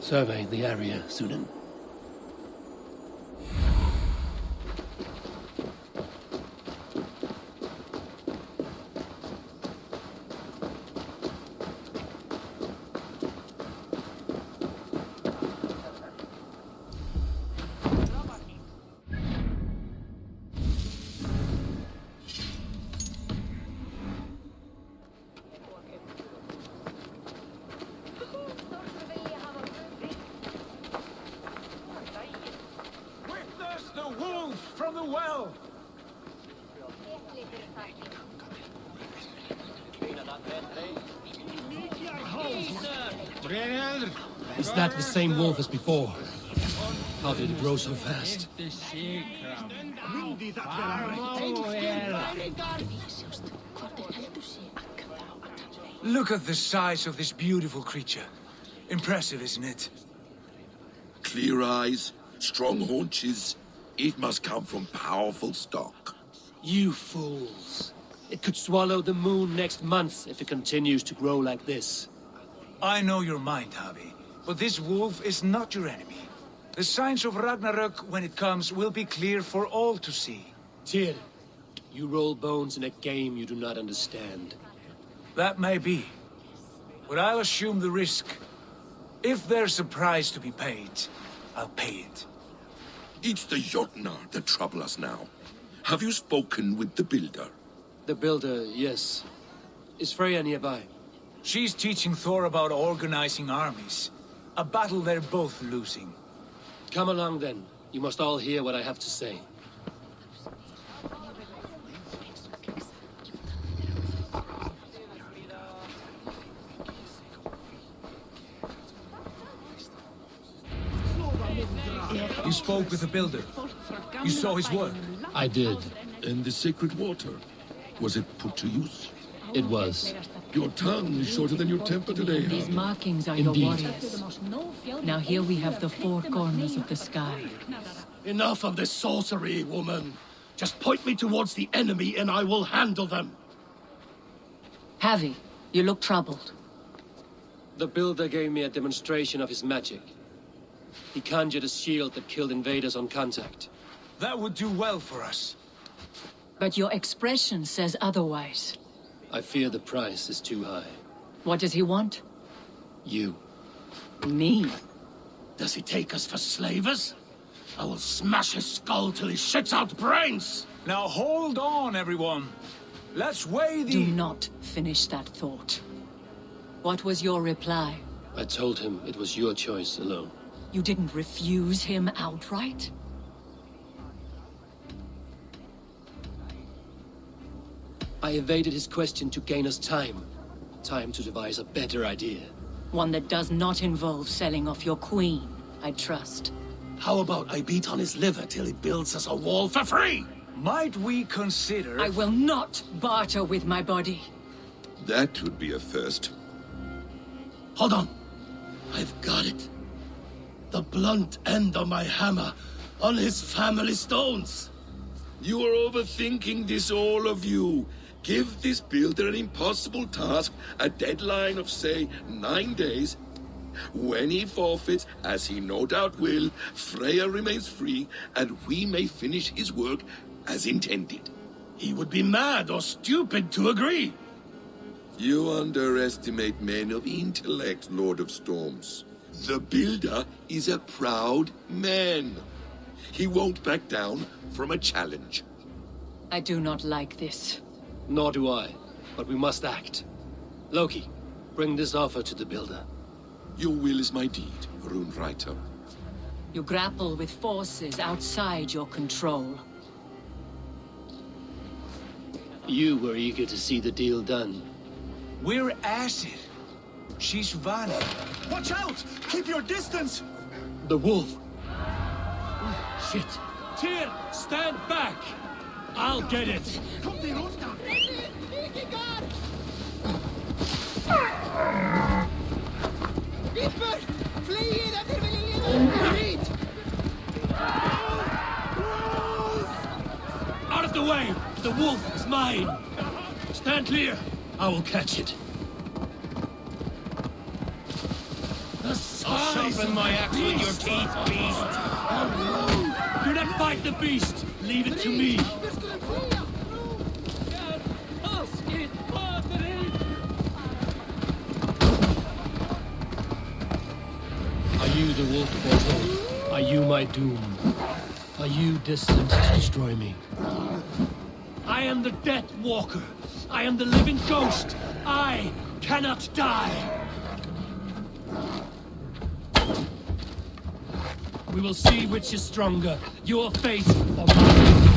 Survey the area, Sunan. From the well! Is that the same wolf as before? How did it grow so fast? Look at the size of this beautiful creature. Impressive, isn't it? Clear eyes, strong haunches. It must come from powerful stock. You fools. It could swallow the moon next month if it continues to grow like this. I know your mind, Javi, but this wolf is not your enemy. The signs of Ragnarök, when it comes, will be clear for all to see. Tyr, you roll bones in a game you do not understand. That may be, but I'll assume the risk. If there's a price to be paid, I'll pay it. It's the Jotnar that trouble us now. Have you spoken with the Builder? The Builder, yes. Is Freya nearby? She's teaching Thor about organizing armies. A battle they're both losing. Come along then. You must all hear what I have to say. You spoke with the Builder. You saw his work. I did. And the sacred water? Was it put to use? It was. Your tongue is shorter than your temper today, These Harvey. markings are Indeed. your warriors. Now here we have the four corners of the sky. Enough of this sorcery, woman. Just point me towards the enemy and I will handle them. Javi, you look troubled. The Builder gave me a demonstration of his magic. He conjured a shield that killed invaders on contact. That would do well for us. But your expression says otherwise. I fear the price is too high. What does he want? You. Me? Does he take us for slavers? I will smash his skull till he shits out brains! Now hold on, everyone. Let's weigh the... Do not finish that thought. What was your reply? I told him it was your choice alone. You didn't refuse him outright? I evaded his question to gain us time. Time to devise a better idea. One that does not involve selling off your queen, I trust. How about I beat on his liver till he builds us a wall for free? Might we consider... I will not barter with my body. That would be a first. Hold on. I've got it. The blunt end of my hammer on his family stones. You are overthinking this, all of you. Give this Builder an impossible task, a deadline of, say, 9 days. When he forfeits, as he no doubt will, Freya remains free, and we may finish his work as intended. He would be mad or stupid to agree. You underestimate men of intellect, Lord of Storms. The Builder is a proud man. He won't back down from a challenge. I do not like this. Nor do I, but we must act. Loki, bring this offer to the Builder. Your will is my deed, Runewriter. You grapple with forces outside your control. You were eager to see the deal done. We're acid. She's Vana. Watch out! Keep your distance! The wolf! Shit! Tyr, stand back! I'll get it! Out of the way! The wolf is mine! Stand clear! I will catch it. The I'll sharpen my axe with your teeth, beast! Do not fight the beast! Leave it to me! Are you the wolf portal? Are you my doom? Are you destined to destroy me? I am the Death Walker. I am the living ghost. I cannot die. We will see which is stronger, your fate or mine.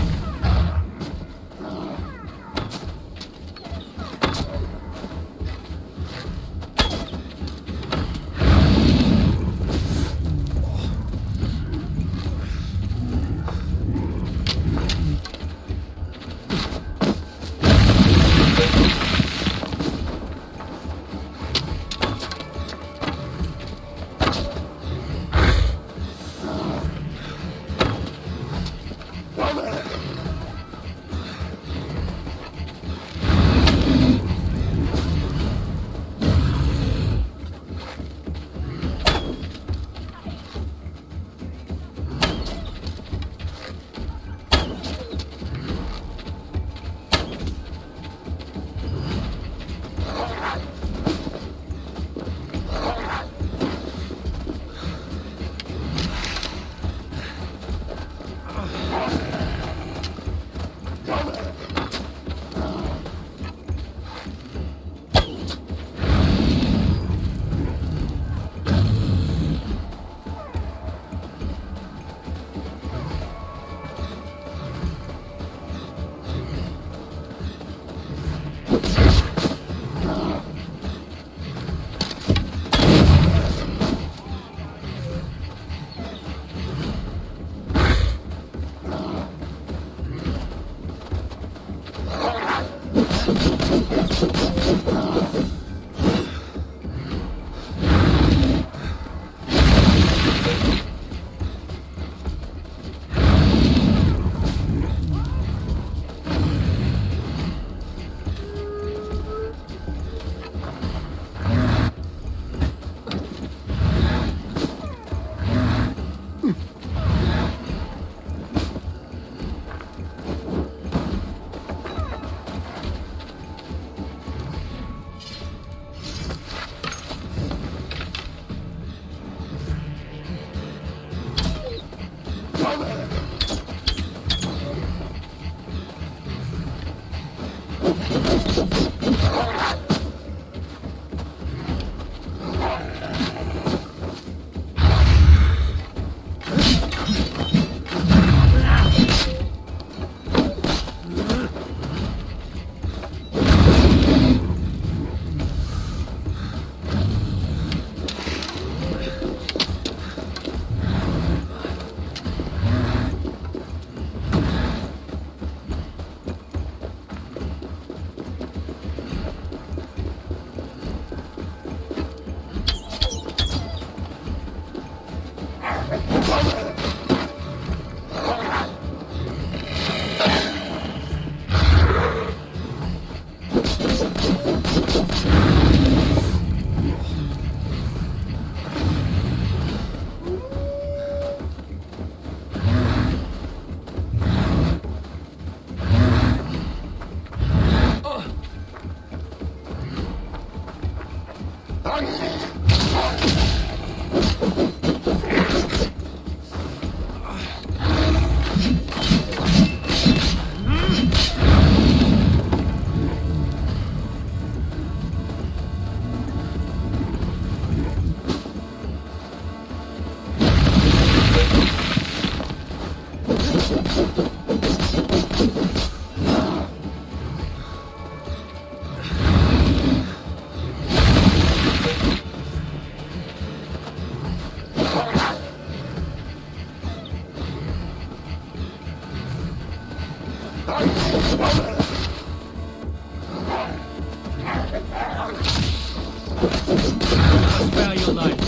Spare your life.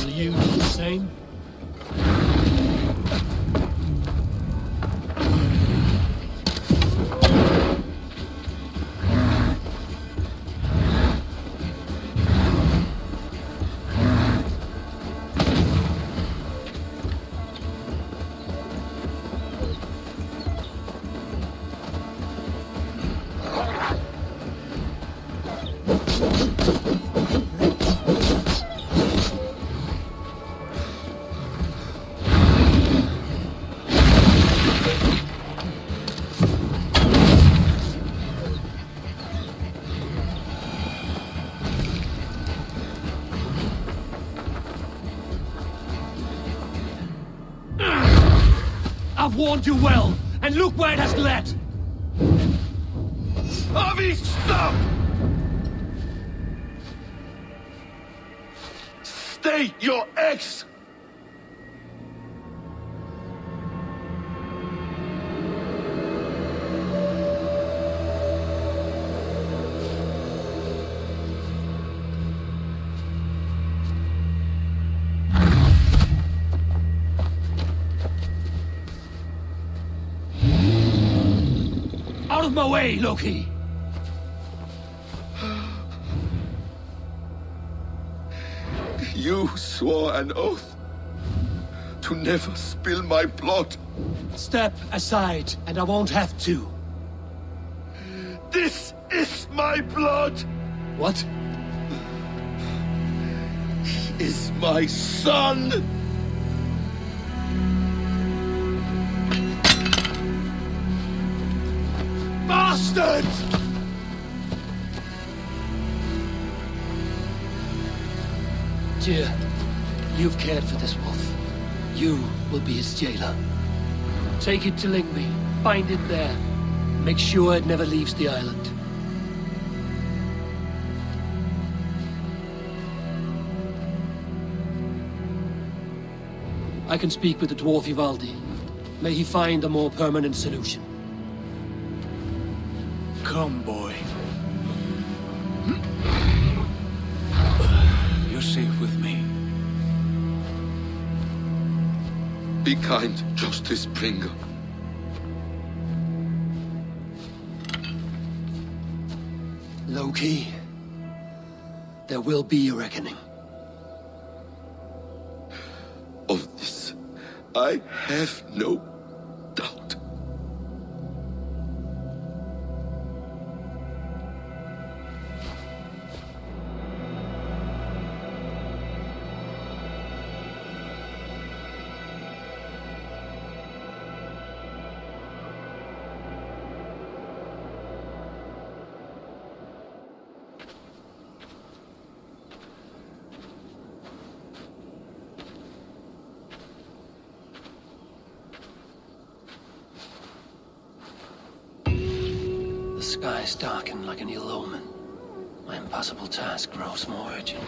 Will you do the same? have warned you well, and look where it has led! Avi, stop! Stay your ex! Out of my way, Loki! You swore an oath to never spill my blood. Step aside, and I won't have to. This is my blood! What? He is my son! Bastard! Dear, you've cared for this wolf. You will be his jailer. Take it to Lingby. Find it there. Make sure it never leaves the island. I can speak with the dwarf Ivaldi. May he find a more permanent solution. Come, boy. You're safe with me. Be kind, Justice Bringer. Loki, there will be a reckoning. Of this, I have no doubt. The skies darken like an ill omen. My impossible task grows more urgent.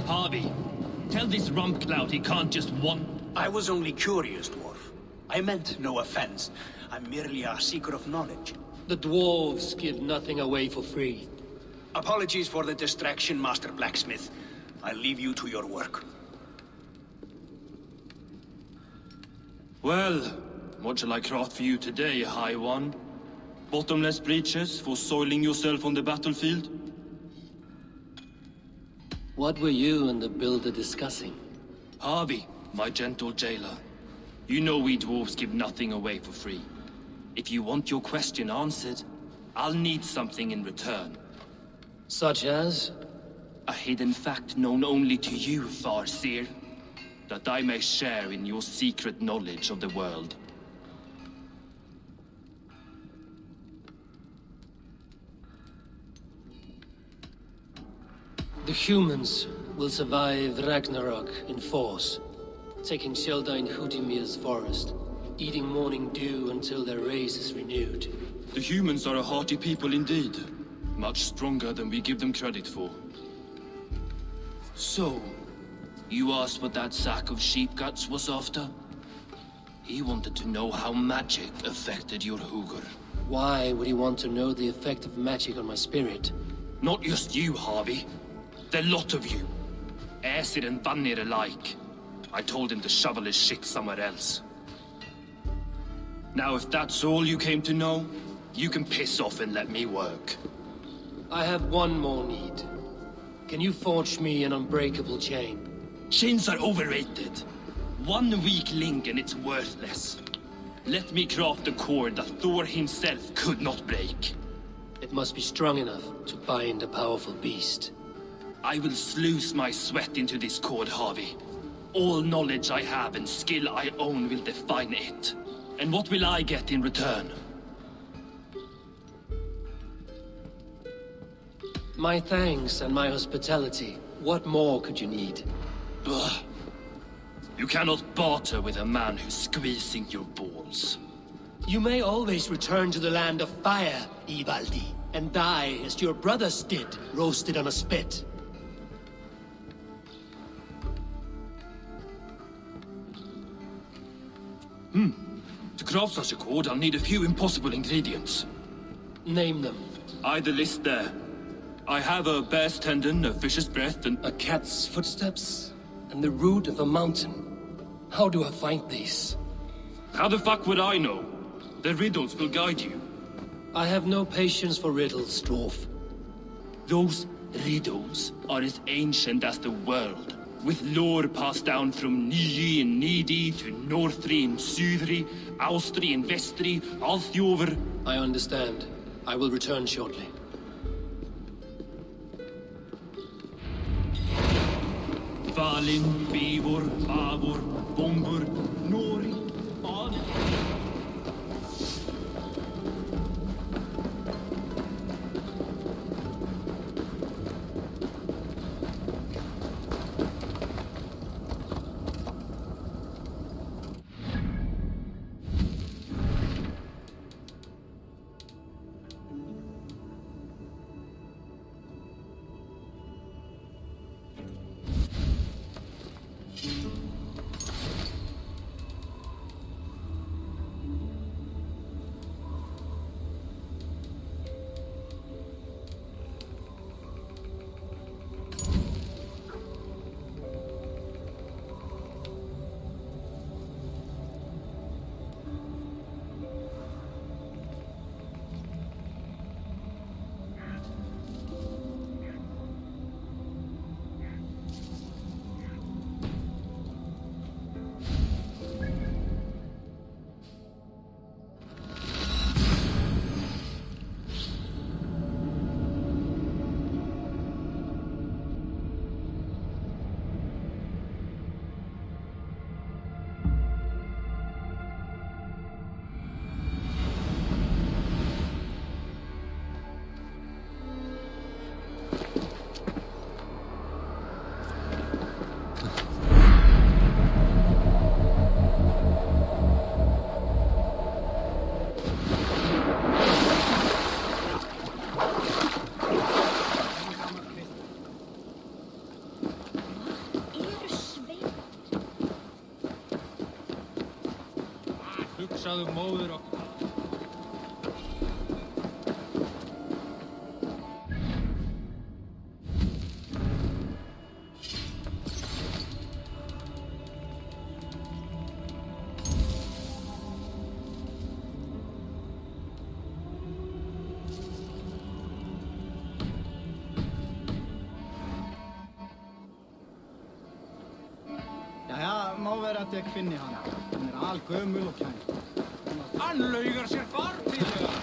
Harvey, tell this rumpclout he can't just want... I was only curious, dwarf. I meant no offense. I'm merely a seeker of knowledge. The dwarves give nothing away for free. Apologies for the distraction, Master Blacksmith. I'll leave you to your work. Well, what shall I craft for you today, High One? Bottomless breeches for soiling yourself on the battlefield? What were you and the builder discussing? Harvey, my gentle jailer. You know we dwarves give nothing away for free. If you want your question answered, I'll need something in return. Such as? A hidden fact known only to you, Farseer. That I may share in your secret knowledge of the world. The humans will survive Ragnarok in force, taking shelter in Hutimir's forest, eating morning dew until their race is renewed. The humans are a hearty people indeed. Much stronger than we give them credit for. So, you asked what that sack of sheep guts was after? He wanted to know how magic affected your Hugr. Why would he want to know the effect of magic on my spirit? Not just you, Harvey. The lot of you. Aesir and Vanir alike. I told him to shovel his shit somewhere else. Now, if that's all you came to know, you can piss off and let me work. I have one more need. Can you forge me an unbreakable chain? Chains are overrated. 1 weak link and it's worthless. Let me craft a cord that Thor himself could not break. It must be strong enough to bind a powerful beast. I will sluice my sweat into this cord, Harvey. All knowledge I have and skill I own will define it. And what will I get in return? My thanks and my hospitality. What more could you need? Ugh. You cannot barter with a man who's squeezing your balls. You may always return to the land of fire, Ivaldi, and die as your brothers did, roasted on a spit. To craft such a cord, I'll need a few impossible ingredients. Name them. The list there. I have a bear's tendon, a fish's breath, and... A cat's footsteps, and the root of a mountain. How do I find these? How the fuck would I know? The riddles will guide you. I have no patience for riddles, dwarf. Those riddles are as ancient as the world, with lore passed down from Niji and Nidi to Northri and Sudri, Austri and Vestri, Althjover. I understand. I will return shortly. Valin, Beivor, Avor, Bombur, Nori, Ban. Hugsaðu móður okkar. Jæja, má vera að ég finni hana. Hún algömul og kænt. Hann laugar sér fartíðlega.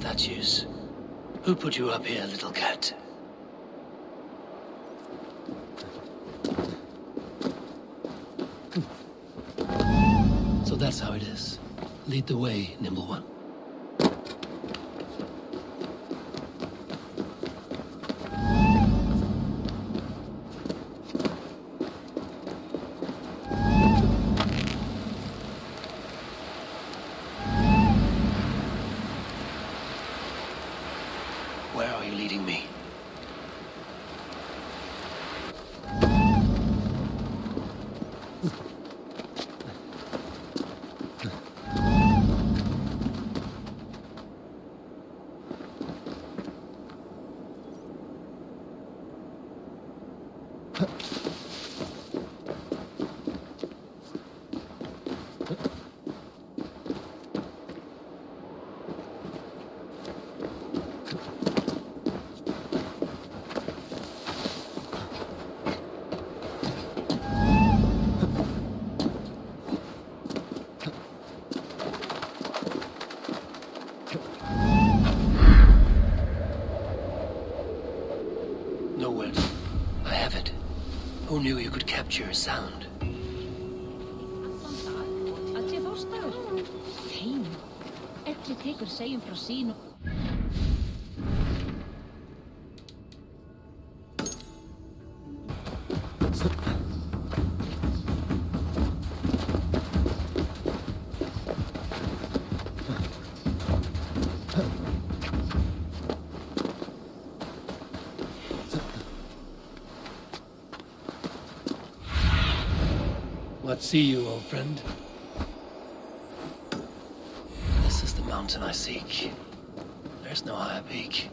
statues. Who put you up here, little cat? So that's how it is. Lead the way, nimble one. Where are you leading me? No word. I have it. Who knew you could capture a sound? What see you, old friend? This is the mountain I seek. There's no higher peak.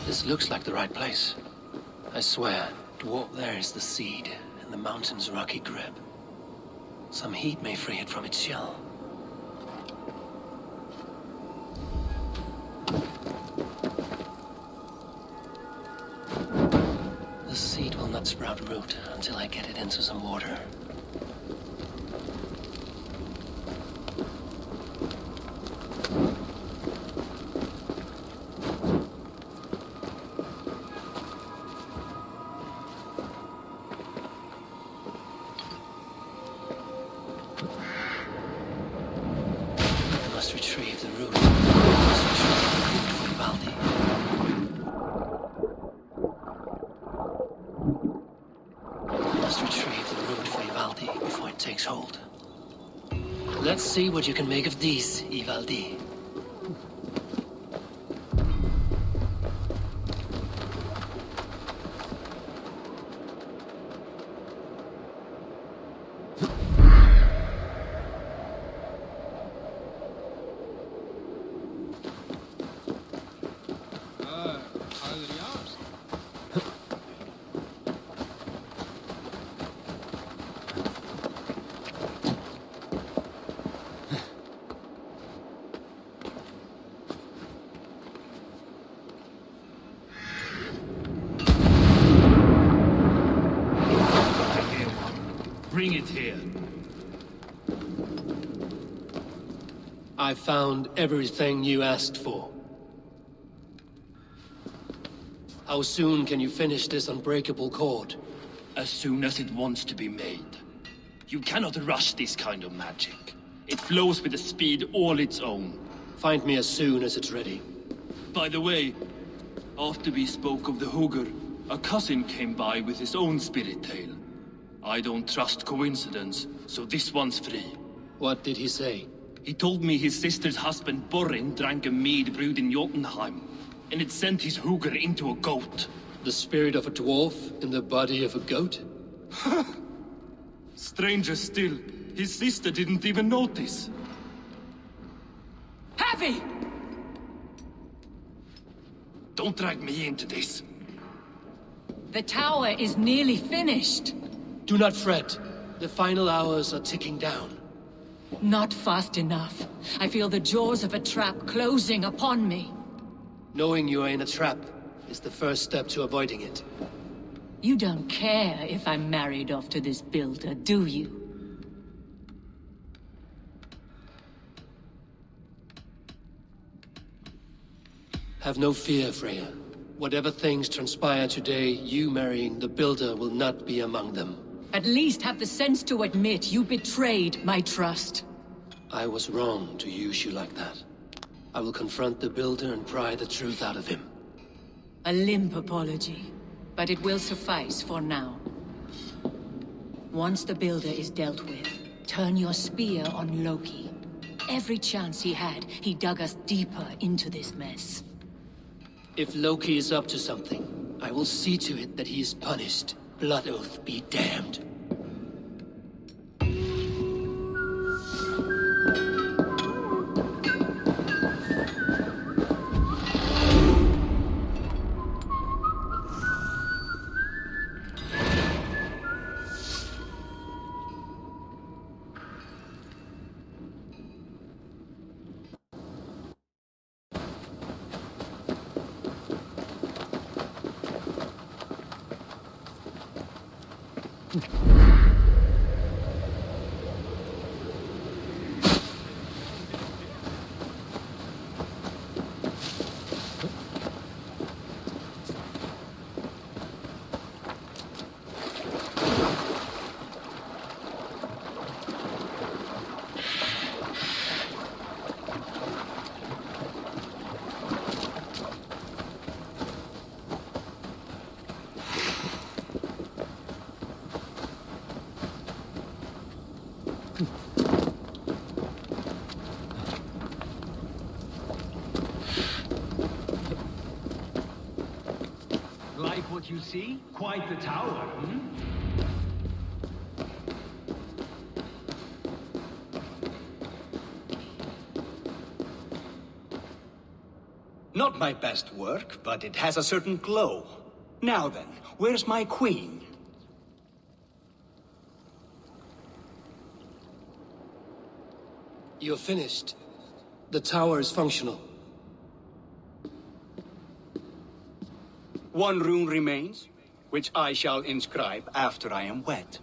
This looks like the right place. I swear, dwarf there is the seed, and the mountain's rocky grip. Some heat may free it from its shell. The seed will not sprout root until I get it into some water. must retrieve the root. I must retrieve the root for Ivaldi. I must retrieve the root for Ivaldi before it takes hold. Let's see what you can make of these, Ivaldi. Bring it here. I found everything you asked for. How soon can you finish this unbreakable cord? As soon as it wants to be made. You cannot rush this kind of magic. It flows with a speed all its own. Find me as soon as it's ready. By the way, after we spoke of the Hugr, a cousin came by with his own spirit tale. I don't trust coincidence, so this one's free. What did he say? He told me his sister's husband Borin drank a mead brewed in Jotunheim, and it sent his Hugr into a goat. The spirit of a dwarf in the body of a goat? Stranger still, his sister didn't even notice. Heavy! Don't drag me into this. The tower is nearly finished. Do not fret. The final hours are ticking down. Not fast enough. I feel the jaws of a trap closing upon me. Knowing you are in a trap is the first step to avoiding it. You don't care if I'm married off to this builder, do you? Have no fear, Freya. Whatever things transpire today, you marrying the builder will not be among them. At least have the sense to admit you betrayed my trust. I was wrong to use you like that. I will confront the builder and pry the truth out of him. A limp apology, but it will suffice for now. Once the builder is dealt with, turn your spear on Loki. Every chance he had, he dug us deeper into this mess. If Loki is up to something, I will see to it that he is punished. Blood Oath be damned. Like what you see? Quite the tower, hmm? Not my best work, but it has a certain glow. Now then, where's my queen? You're finished. The tower is functional. One rune remains, which I shall inscribe after I am wed.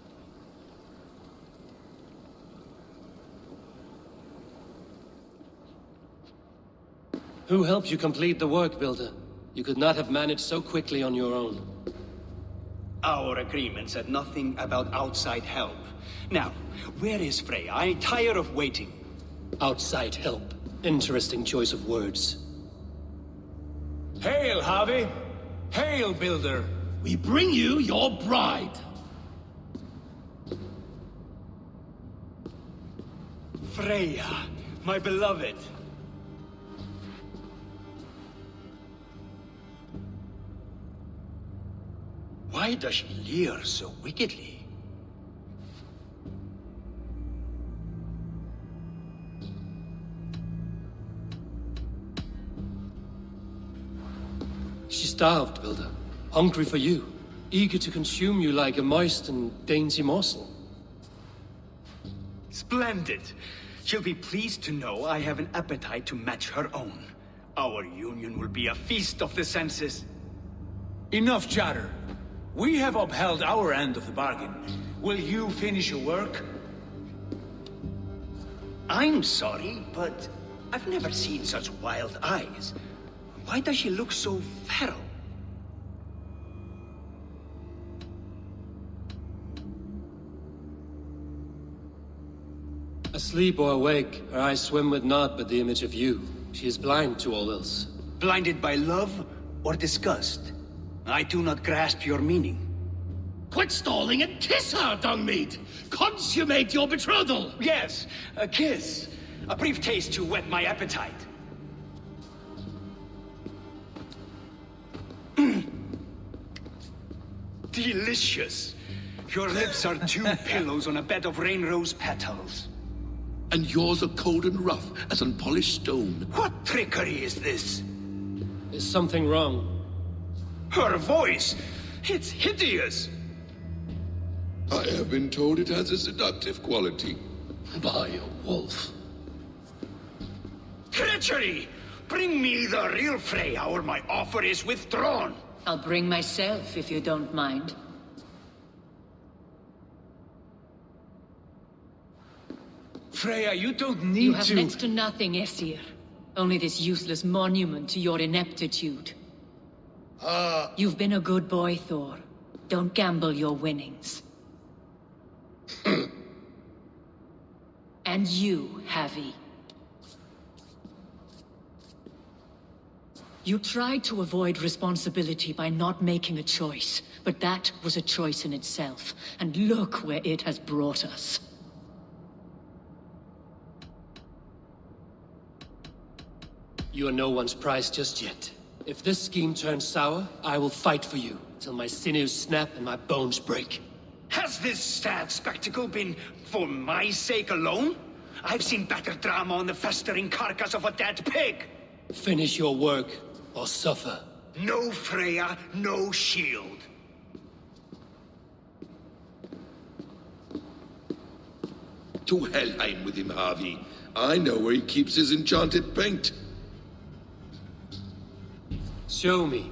Who helped you complete the work, Builder? You could not have managed so quickly on your own. Our agreement said nothing about outside help. Now, where is Freya? I tire of waiting. Outside help. Interesting choice of words. Hail, Harvey! Hail, Builder! We bring you your bride. Freya, my beloved. Why does she leer so wickedly? She's starved, Builder. Hungry for you. Eager to consume you like a moist and dainty morsel. Splendid. She'll be pleased to know I have an appetite to match her own. Our union will be a feast of the senses. Enough chatter. We have upheld our end of the bargain. Will you finish your work? I'm sorry, but I've never seen such wild eyes. Why does she look so feral? Asleep or awake, her eyes swim with naught but the image of you. She is blind to all else. Blinded by love or disgust? I do not grasp your meaning. Quit stalling and kiss her, Dungmeat! Consummate your betrothal! Yes, a kiss. A brief taste to whet my appetite. Delicious. Your lips are two pillows on a bed of rain rose petals. And yours are cold and rough as unpolished stone. What trickery is this? Is something wrong? Her voice! It's hideous! I have been told it has a seductive quality. By a wolf. Treachery! Bring me the real Freya or my offer is withdrawn! I'll bring myself if you don't mind. Freya, you don't need You have to... next to nothing, Aesir. Only this useless monument to your ineptitude. You've been a good boy, Thor. Don't gamble your winnings. And you, Havi. You tried to avoid responsibility by not making a choice, but that was a choice in itself, and look where it has brought us. You are no one's prize just yet. If this scheme turns sour, I will fight for you, till my sinews snap and my bones break. Has this sad spectacle been for my sake alone? I've seen better drama on the festering carcass of a dead pig! Finish your work, or suffer. No Freya, no shield. To Helheim with him, Harvey. I know where he keeps his enchanted paint. Show me.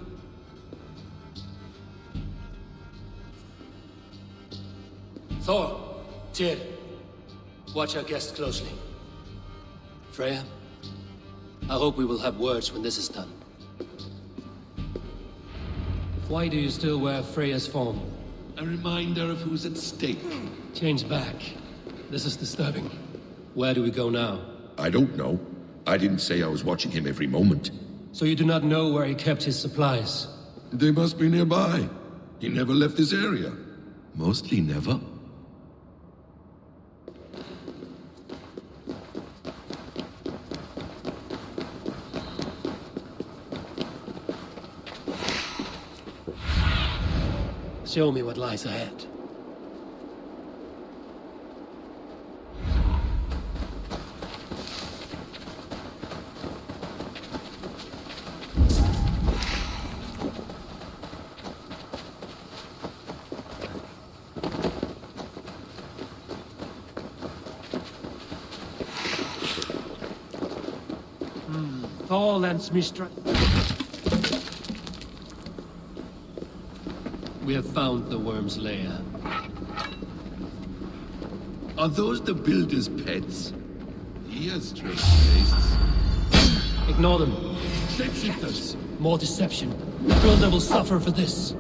Thor, Tyr, watch our guest closely. Freya, I hope we will have words when this is done. Why do you still wear Freya's form? A reminder of who's at stake. Change back. This is disturbing. Where do we go now? I don't know. I didn't say I was watching him every moment. So you do not know where he kept his supplies? They must be nearby. He never left this area. Mostly never. Show me what lies ahead. Thor lends me strength. We have found the worm's lair. Are those the builder's pets? He has strange tastes. Ignore them. Shapeshifters! More deception. The builder will suffer for this.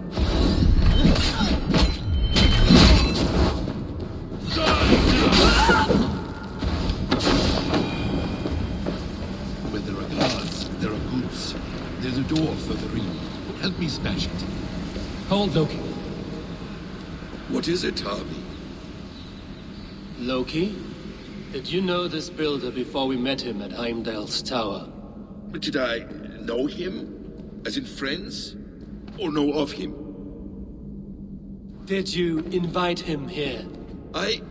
door for the ring. Help me smash it. Hold, Loki. What is it, Harvey? Loki? Did you know this builder before we met him at Heimdall's tower? Did I know him? As in friends? Or know of him? Did you invite him here? I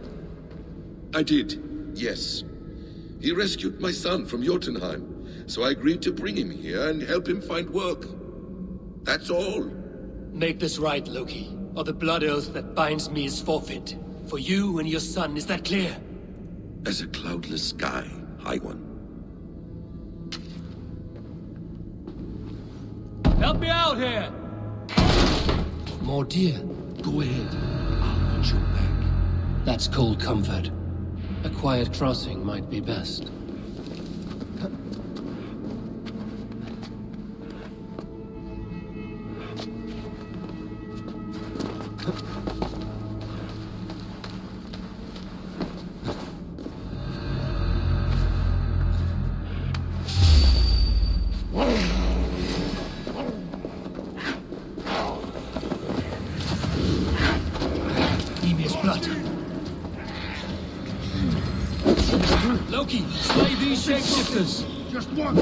did, yes. He rescued my son from Jotunheim, so I agreed to bring him here and help him find work. That's all. Make this right, Loki, or the blood oath that binds me is forfeit. For you and your son, is that clear? As a cloudless sky, High One. Help me out here! More deer. Go ahead. I'll watch your back. That's cold comfort. A quiet crossing might be best. Emir's blood. Loki, slay these shapeshifters! Just one!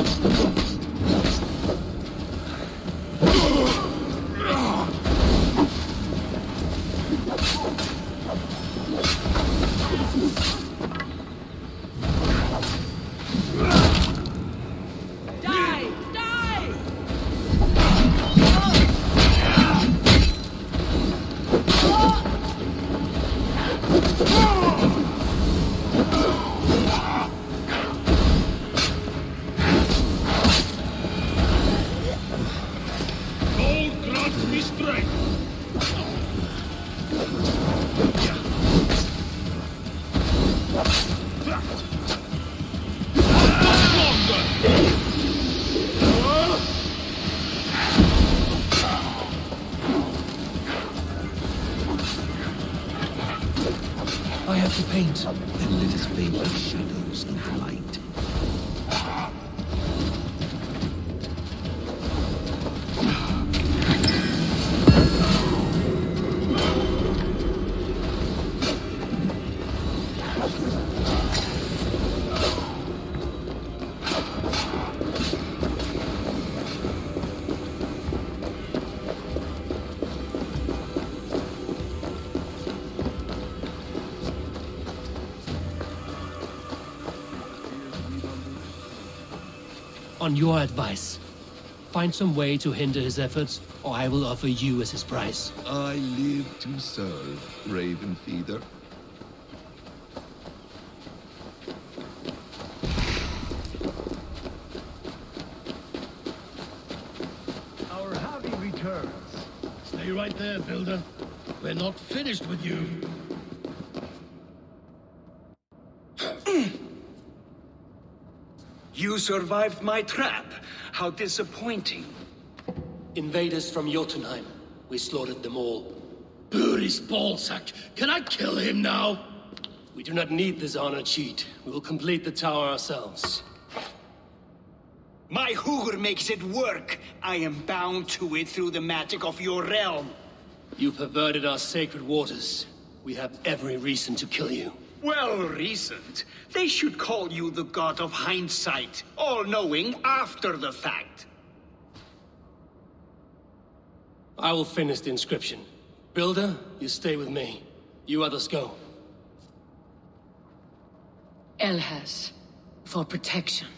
I have to paint. Then let us fade like shadows into light. On your advice, find some way to hinder his efforts, or I will offer you as his price. I live to serve, Raven Feeder. Our Harvey returns. Stay right there, Builder. We're not finished with you. You survived my trap. How disappointing. Invaders from Jotunheim. We slaughtered them all. Booty's ballsack. Can I kill him now? We do not need this honor cheat. We will complete the tower ourselves. My Hugr makes it work. I am bound to it through the magic of your realm. You perverted our sacred waters. We have every reason to kill you. Well reasoned. They should call you the god of hindsight, all-knowing after the fact. I will finish the inscription. Builder, you stay with me. You others go. Elhas, for protection.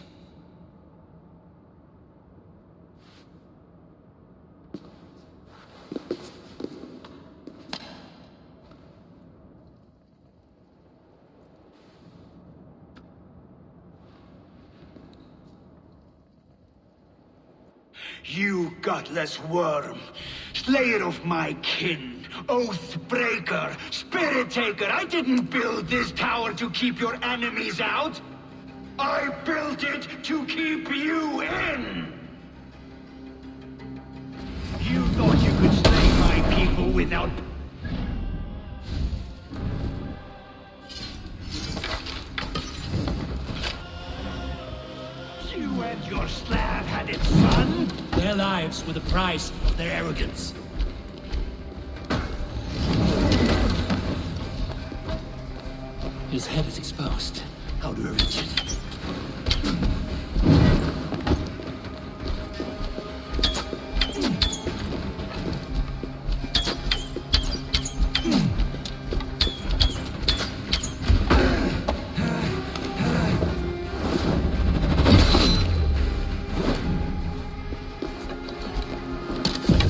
You gutless worm, slayer of my kin, oath breaker, spirit taker, I didn't build this tower to keep your enemies out. I built it to keep you in. You thought you could slay my people without... You and And your slave had its son? Their lives were the price of their arrogance. His head is exposed. How do I reach it?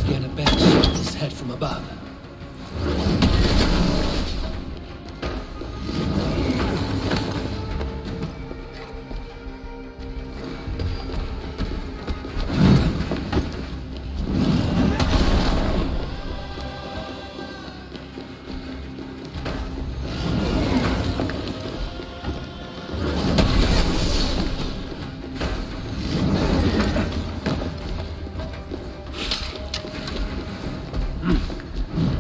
Get a better shot of his head from above.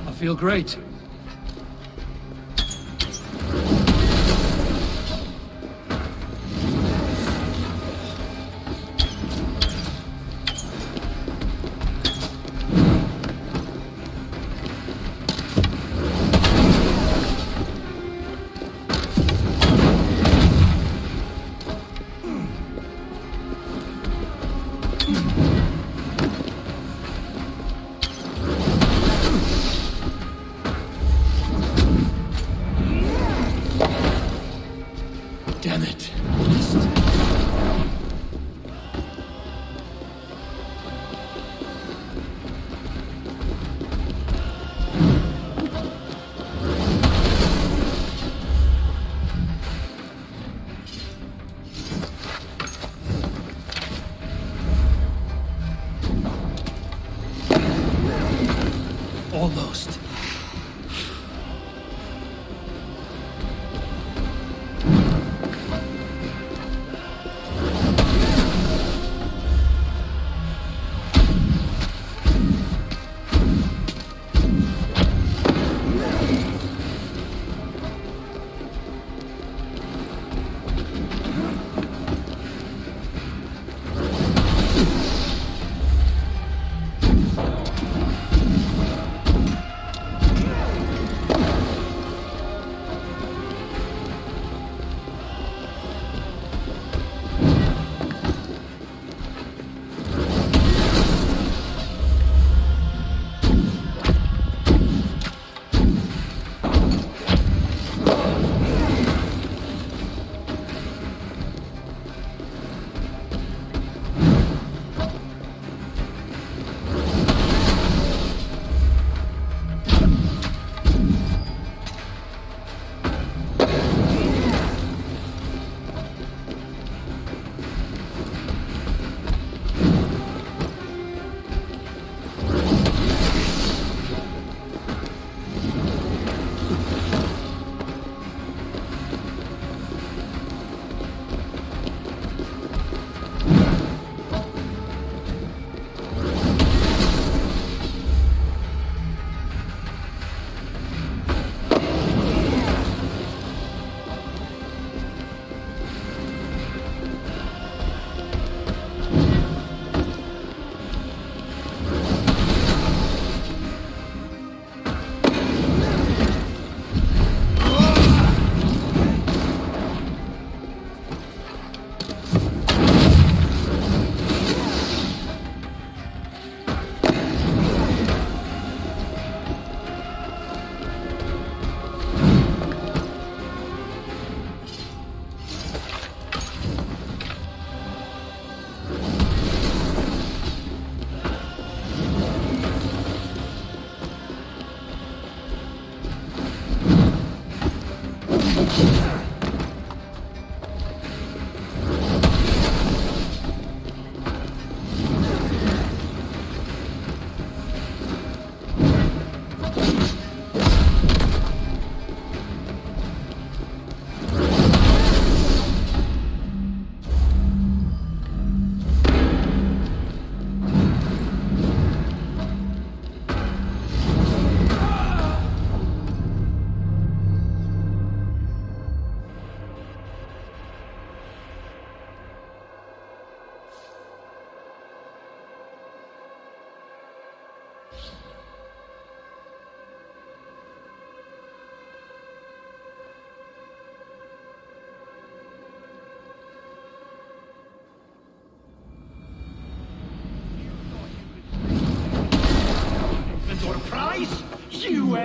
I feel great. Damn it. Almost.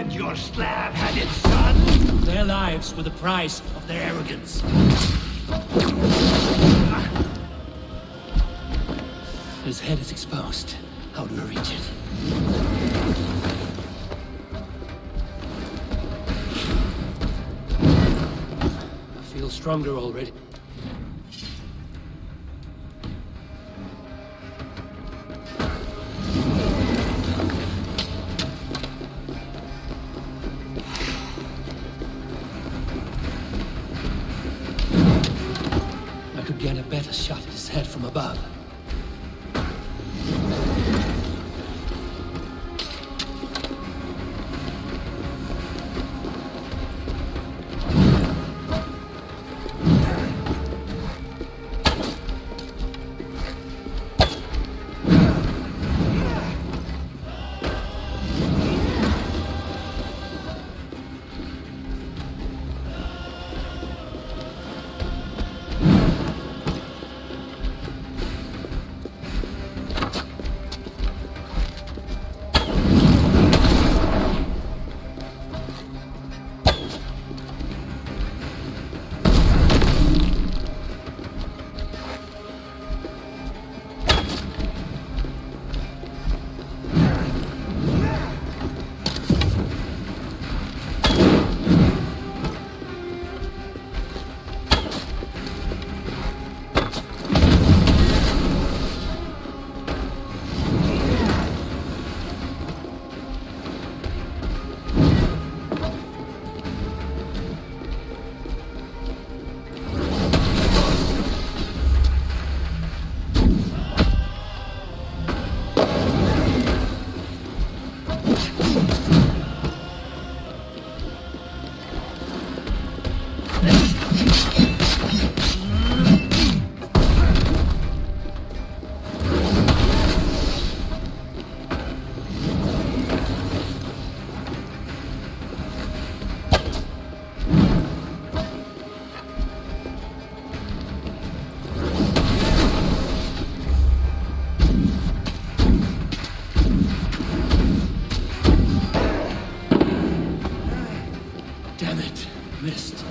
and your slab-headed son? Their lives were the price of their arrogance. His head is exposed. How do I reach it? I feel stronger already. I could get a better shot at his head from above. Damn it, missed.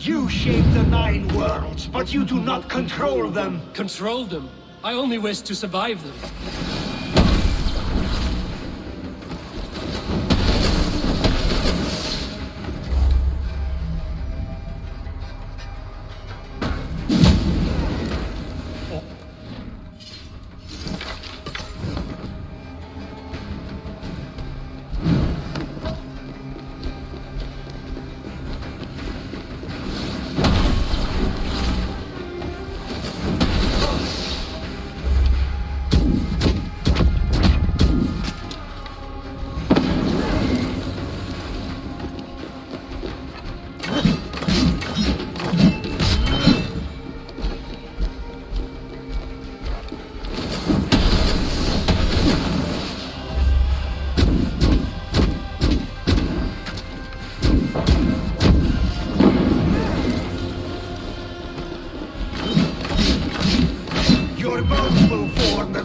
You shape the 9 worlds, but you do not control them. Control them? I only wish to survive them.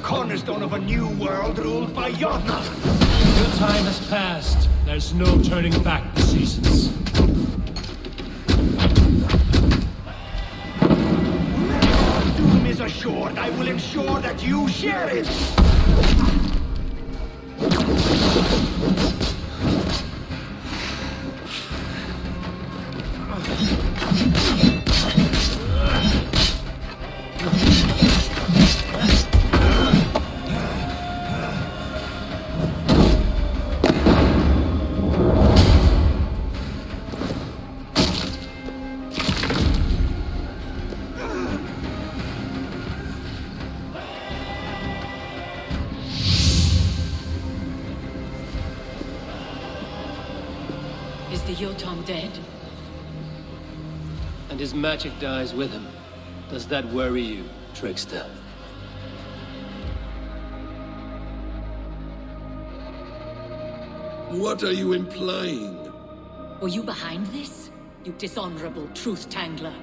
Cornerstone of a new world ruled by Jotnar. Your time has passed. There's no turning back the seasons. Doom is assured. I will ensure that you share it. Is the Jotun dead? And his magic dies with him. Does that worry you, trickster? What are you implying? Were you behind this? You dishonorable truth-tangler.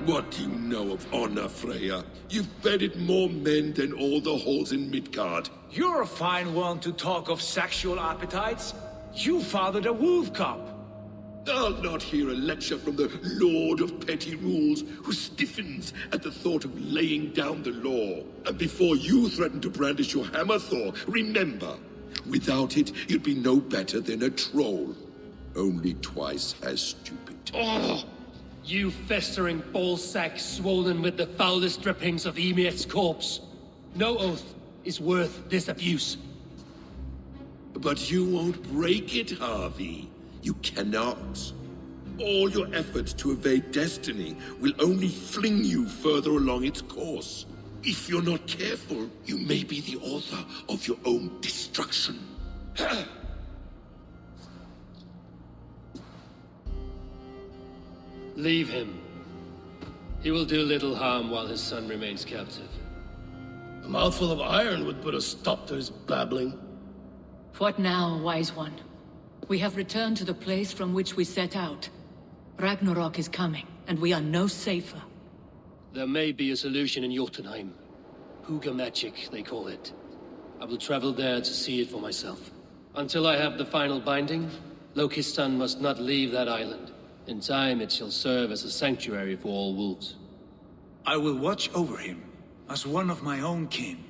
What do you know of honor, Freya? You've bedded more men than all the halls in Midgard. You're a fine one to talk of sexual appetites. You fathered a wolf cub. I'll not hear a lecture from the Lord of Petty Rules, who stiffens at the thought of laying down the law. And before you threaten to brandish your hammer, Thor, remember, without it, you'd be no better than a troll. Only twice as stupid. Oh! You festering ballsack swollen with the foulest drippings of Ymir's corpse. No oath is worth this abuse. But you won't break it, Harvey. You cannot. All your efforts to evade destiny will only fling you further along its course. If you're not careful, you may be the author of your own destruction. Leave him. He will do little harm while his son remains captive. A mouthful of iron would put a stop to his babbling. What now, wise one? We have returned to the place from which we set out. Ragnarok is coming, and we are no safer. There may be a solution in Jotunheim. Huga magic, they call it. I will travel there to see it for myself. Until I have the final binding, Loki's son must not leave that island. In time, it shall serve as a sanctuary for all wolves. I will watch over him, as one of my own kin.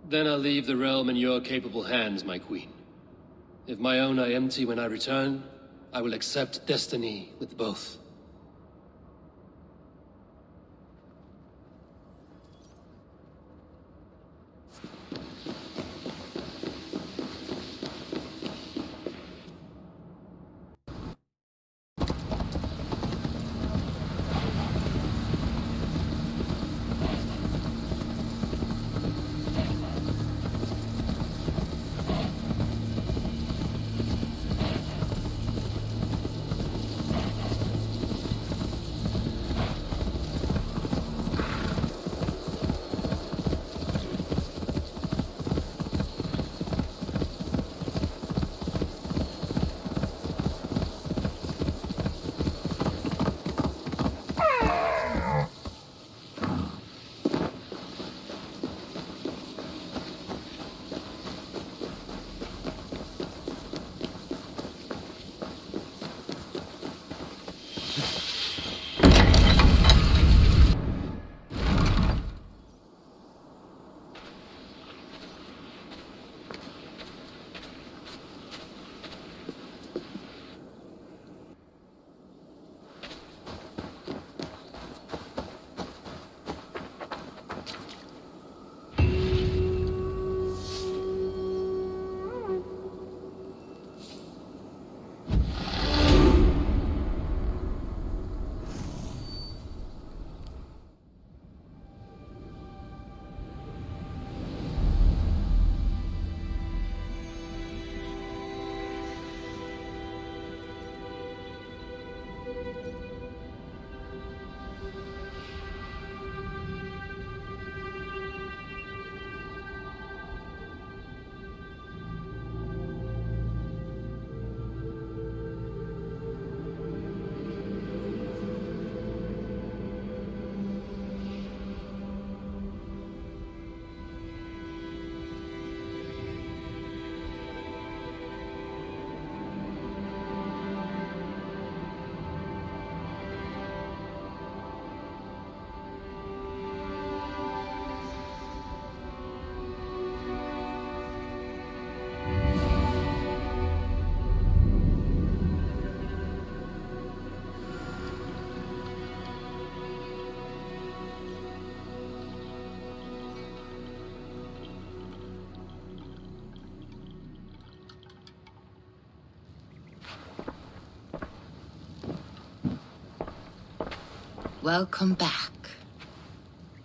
Then I'll leave the realm in your capable hands, my queen. If my own are empty when I return, I will accept destiny with both. Welcome back.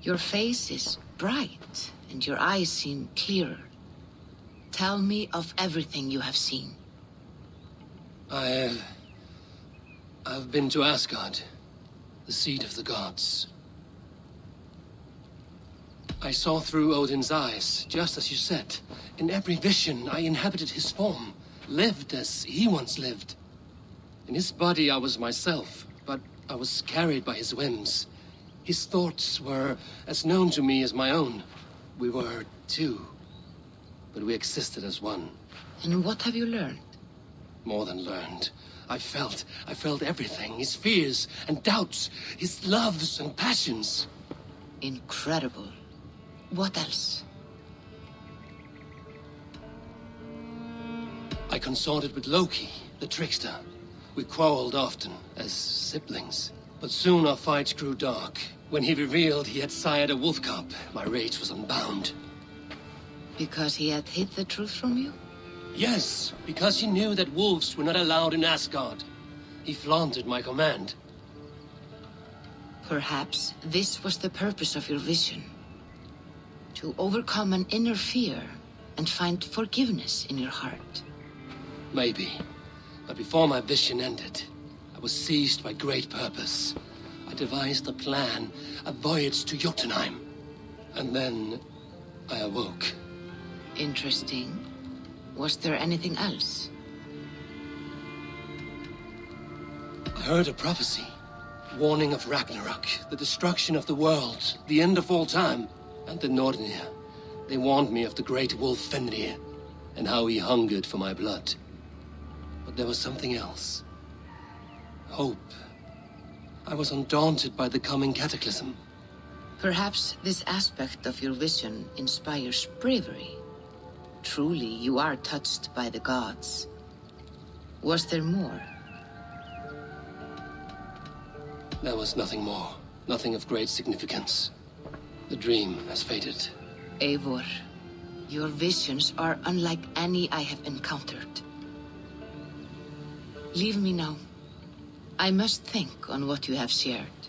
Your face is bright, and your eyes seem clearer. Tell me of everything you have seen. I've been to Asgard, the seat of the gods. I saw through Odin's eyes, just as you said. In every vision, I inhabited his form, lived as he once lived. In his body, I was myself, but I was carried by his whims. His thoughts were as known to me as my own. We were two, but we existed as one. And what have you learned? More than learned. I felt everything. His fears and doubts, his loves and passions. Incredible. What else? I consorted with Loki, the trickster. We quarreled often, as siblings. But soon our fights grew dark. When he revealed he had sired a wolf cub, my rage was unbound. Because he had hid the truth from you? Yes, because he knew that wolves were not allowed in Asgard. He flaunted my command. Perhaps this was the purpose of your vision. To overcome an inner fear and find forgiveness in your heart. Maybe. But before my vision ended, I was seized by great purpose. I devised a plan, a voyage to Jotunheim. And then I awoke. Interesting. Was there anything else? I heard a prophecy. Warning of Ragnarok, the destruction of the world, the end of all time. And the Nornir. They warned me of the great wolf Fenrir, and how he hungered for my blood. But there was something else. Hope. I was undaunted by the coming cataclysm. Perhaps this aspect of your vision inspires bravery. Truly, you are touched by the gods. Was there more? There was nothing more. Nothing of great significance. The dream has faded. Eivor, your visions are unlike any I have encountered. Leave me now. I must think on what you have shared.